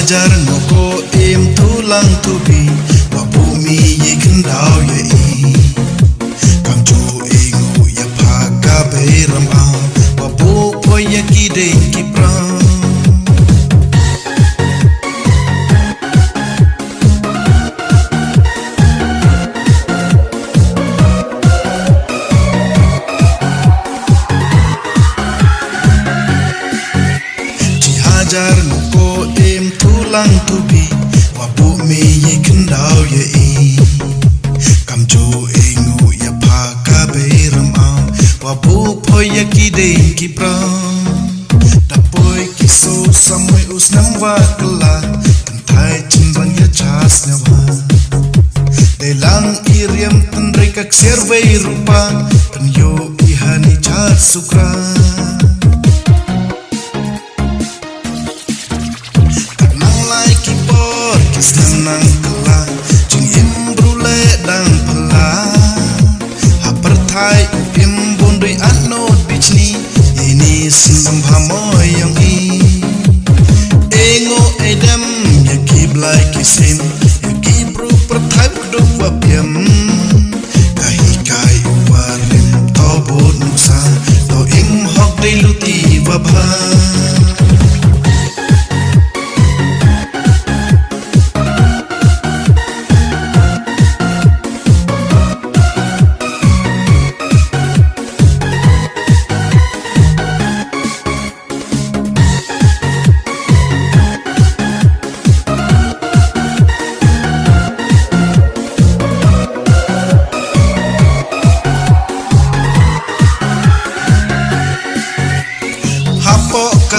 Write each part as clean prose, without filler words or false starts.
hajar ngoko im tulang tubi wa bumi ye kendau ye i kam jo ingu ya phaka beram wa bo poi ye kide kipra hajar ngoko im tulang tubi wa bumi ye kendau ye i kam jo ingu ya phaka beram wa bo poi ye kide kipra da poi kiso samoi usnam wa kala kantai chinrang ya chas nyawa delang iriam tandrai kak servei rupa tan yo ihani shadsukra senang kala jing imbrule dan pela hapertai upim bondoi anot bichni ini sembam hamoy yang i engo edam ya kiblai kisim ya kibru pertai kdo wapiam kahi kai warim tobot nusa to ing hok dei luti wabha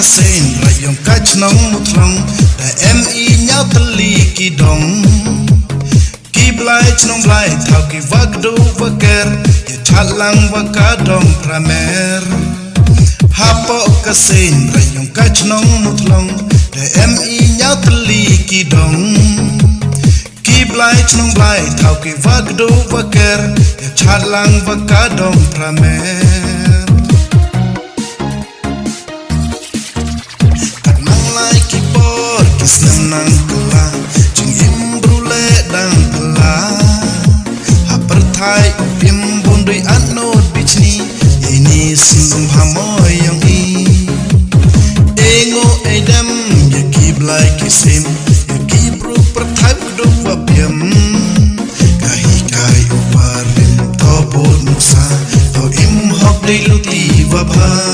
sien rayong kachnong muthlong da mi nyau tali ki dong ki blai chnong blai thau ki wagdo waker ye chalang wakadong phramer hapo ka sien rayong kachnong muthlong da mi nyau tali ki dong ki blai chnong blai thau ki wagdo waker ye chalang wakadong phramer senang kala jing imbrule dan pela hapertai upim bondoi anot bichni ini sembam hamoy yang i engo edam ya kiblai kisim ya kibru pertai kdo wapiam kahi kai warim tobot nusa to im hok dei luti wabha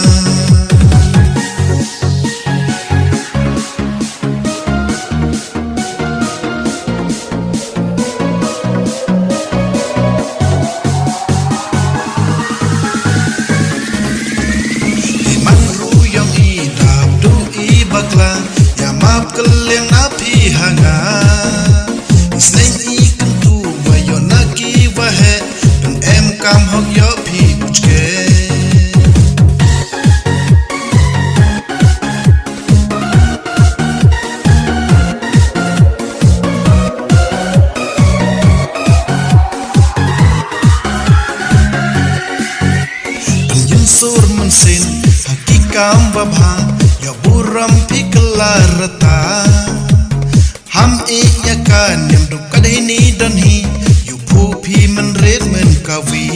ya map kaliang api hanga snain ikan tu wayo naki wahe dan em kam hok yo pi puchke dan yunsur mensin hakikam wabha ya buram pi kelarata ham ya kan yang duk kadeni dan hi yu phu pi menret men kawi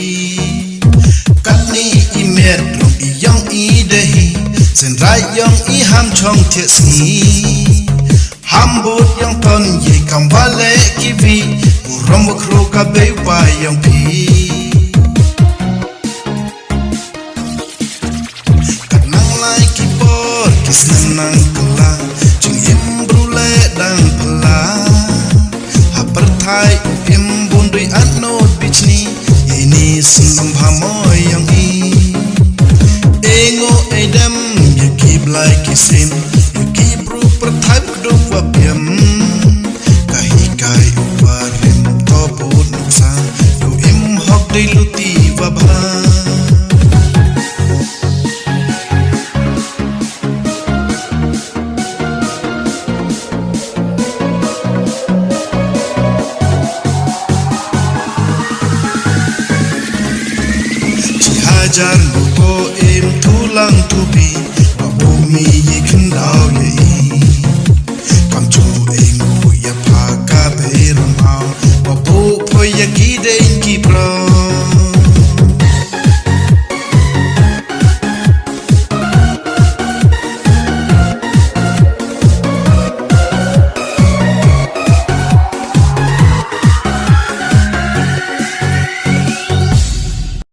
katni imet rong i yang i dehi sen rai yang i ham chong the sni ham bot yang ton ye kam vale kiwi buram kro ka be wa yang pi senang kala jing imbrule dan pela hapertai upim bondoi anot bichni ini sembam hamoy yang i engo edam ya kiblai kisim ya kibru pertai kdo wapiam kahi kai warim tobot nusa to im hok dei luti wabha hajar ngoko im tulang tubi wa bumi